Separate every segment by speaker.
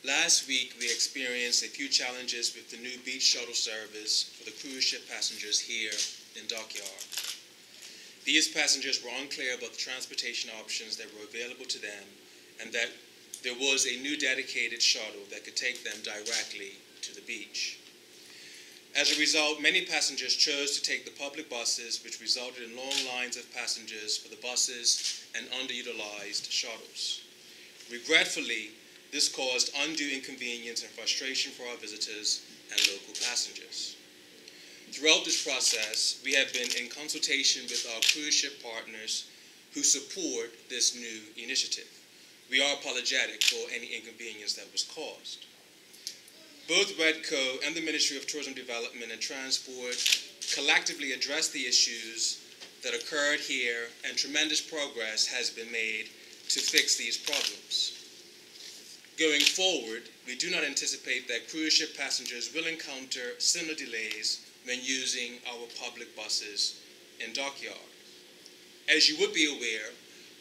Speaker 1: Last week, we experienced a few challenges with the new beach shuttle service for the cruise ship passengers here in Dockyard. These passengers were unclear about the transportation options that were available to them and that there was a new dedicated shuttle that could take them directly to the beach. As a result, many passengers chose to take the public buses, which resulted in long lines of passengers for the buses and underutilized shuttles. Regretfully, this caused undue inconvenience and frustration for our visitors and local passengers. Throughout this process, we have been in consultation with our cruise ship partners who support this new initiative. We are apologetic for any inconvenience that was caused. Both REDCO and the Ministry of Tourism Development and Transport collectively addressed the issues that occurred here, and tremendous progress has been made to fix these problems. Going forward, we do not anticipate that cruise ship passengers will encounter similar delays when using our public buses in Dockyard. As you would be aware,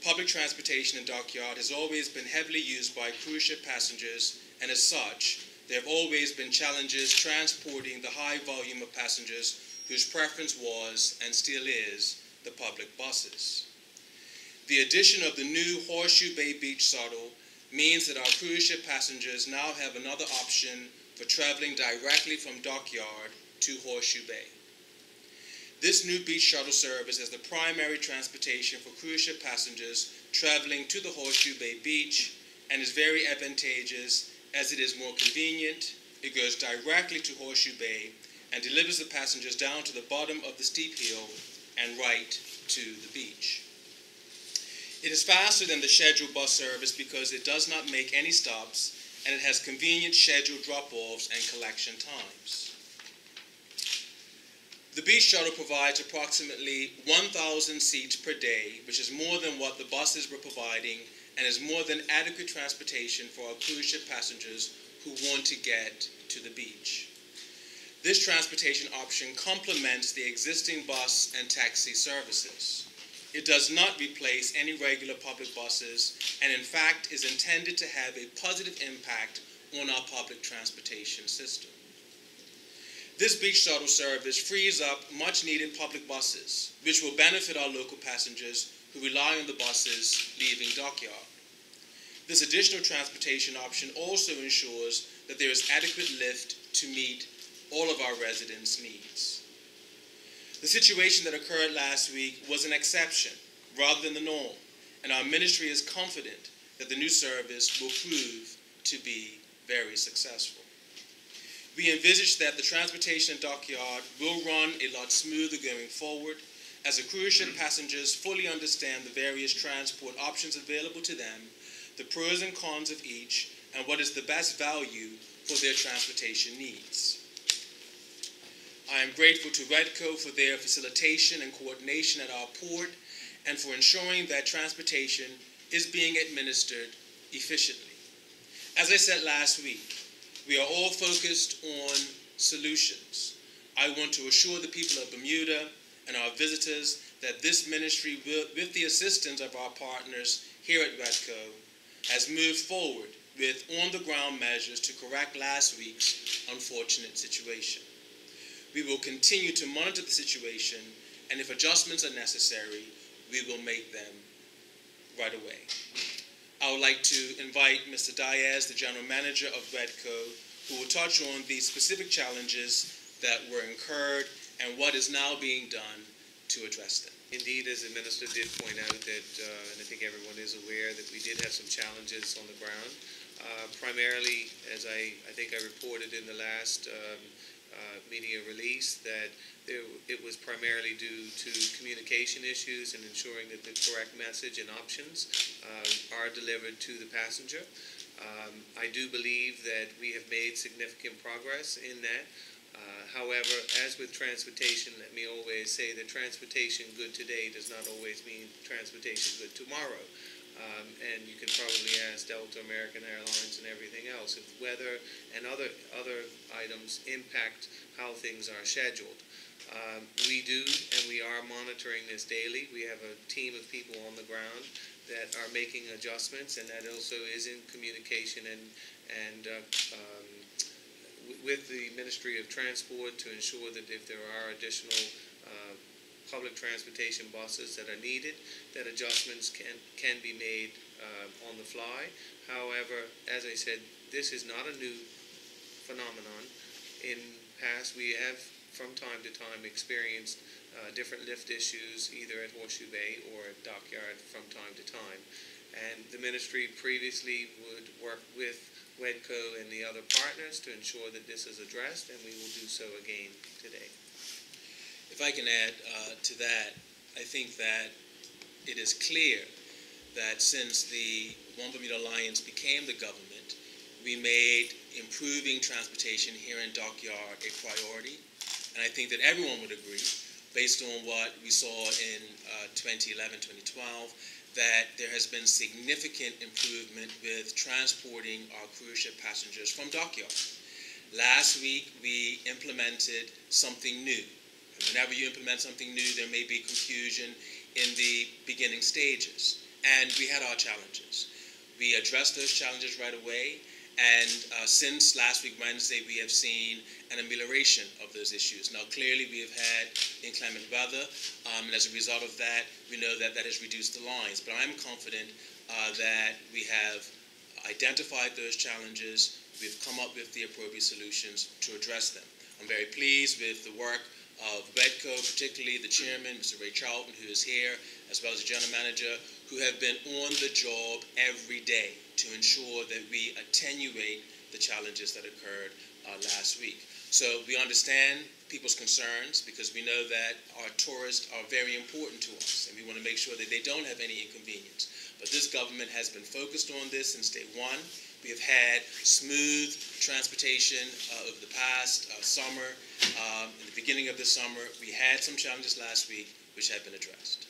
Speaker 1: public transportation in Dockyard has always been heavily used by cruise ship passengers, and as such, there have always been challenges transporting the high volume of passengers whose preference was, and still is, the public buses. The addition of the new Horseshoe Bay Beach shuttle means that our cruise ship passengers now have another option for traveling directly from Dockyard to Horseshoe Bay. This new beach shuttle service is the primary transportation for cruise ship passengers traveling to the Horseshoe Bay Beach and is very advantageous as it is more convenient. It goes directly to Horseshoe Bay and delivers the passengers down to the bottom of the steep hill and right to the beach. It is faster than the scheduled bus service because it does not make any stops and it has convenient scheduled drop-offs and collection times. The beach shuttle provides approximately 1,000 seats per day, which is more than what the buses were providing and is more than adequate transportation for our cruise ship passengers who want to get to the beach. This transportation option complements the existing bus and taxi services. It does not replace any regular public buses and in fact is intended to have a positive impact on our public transportation system. This beach shuttle service frees up much needed public buses, which will benefit our local passengers who rely on the buses leaving Dockyard. This additional transportation option also ensures that there is adequate lift to meet all of our residents' needs. The situation that occurred last week was an exception rather than the norm, and our ministry is confident that the new service will prove to be very successful. We envisage that the transportation in Dockyard will run a lot smoother going forward as the cruise ship passengers fully understand the various transport options available to them, the pros and cons of each, and what is the best value for their transportation needs. I am grateful to REDCO for their facilitation and coordination at our port and for ensuring that transportation is being administered efficiently. As I said last week, we are all focused on solutions. I want to assure the people of Bermuda and our visitors that this ministry, with the assistance of our partners here at REDCO, has moved forward with on-the-ground measures to correct last week's unfortunate situation. We will continue to monitor the situation, and if adjustments are necessary, we will make them right away. I would like to invite Mr. Diaz, the General Manager of REDCO, who will touch on the specific challenges that were incurred and what is now being done to address them.
Speaker 2: Indeed, as the Minister did point out that, and I think everyone is aware, that we did have some challenges on the ground. Primarily, as I think I reported in the last media release, that it was primarily due to communication issues and ensuring that the correct message and options are delivered to the passenger. I do believe that we have made significant progress in that. However, as with transportation, let me always say that transportation good today does not always mean transportation good tomorrow. And you can probably ask Delta, American Airlines, and everything else if weather and other items impact how things are scheduled. We do, and we are monitoring this daily. We have a team of people on the ground that are making adjustments, and that also is in communication and with the Ministry of Transport to ensure that if there are additional public transportation buses that are needed, that adjustments can be made on the fly. However, as I said, this is not a new phenomenon. In past, we have from time to time experienced different lift issues either at Horseshoe Bay or at Dockyard from time to time. And the ministry previously would work with WEDCO and the other partners to ensure that this is addressed, and we will do so again today.
Speaker 1: If I can add to that, I think that it is clear that since the One Bermuda Alliance became the government, we made improving transportation here in Dockyard a priority. And I think that everyone would agree, based on what we saw in 2011, 2012, that there has been significant improvement with transporting our cruise ship passengers from Dockyard. Last week, we implemented something new. And whenever you implement something new, there may be confusion in the beginning stages. And we had our challenges. We addressed those challenges right away. And since last week, Wednesday, we have seen an amelioration of those issues. Now, clearly, we have had inclement weather, and as a result of that, we know that that has reduced the lines. But I'm confident that we have identified those challenges. We've come up with the appropriate solutions to address them. I'm very pleased with the work of WEDCO, particularly the chairman, Mr. Ray Charlton, who is here, as well as the general manager, who have been on the job every day to ensure that we attenuate the challenges that occurred last week. So we understand people's concerns because we know that our tourists are very important to us, and we want to make sure that they don't have any inconvenience. But this government has been focused on this since day one. We have had smooth transportation over the past summer. In the beginning of this summer, we had some challenges last week which have been addressed.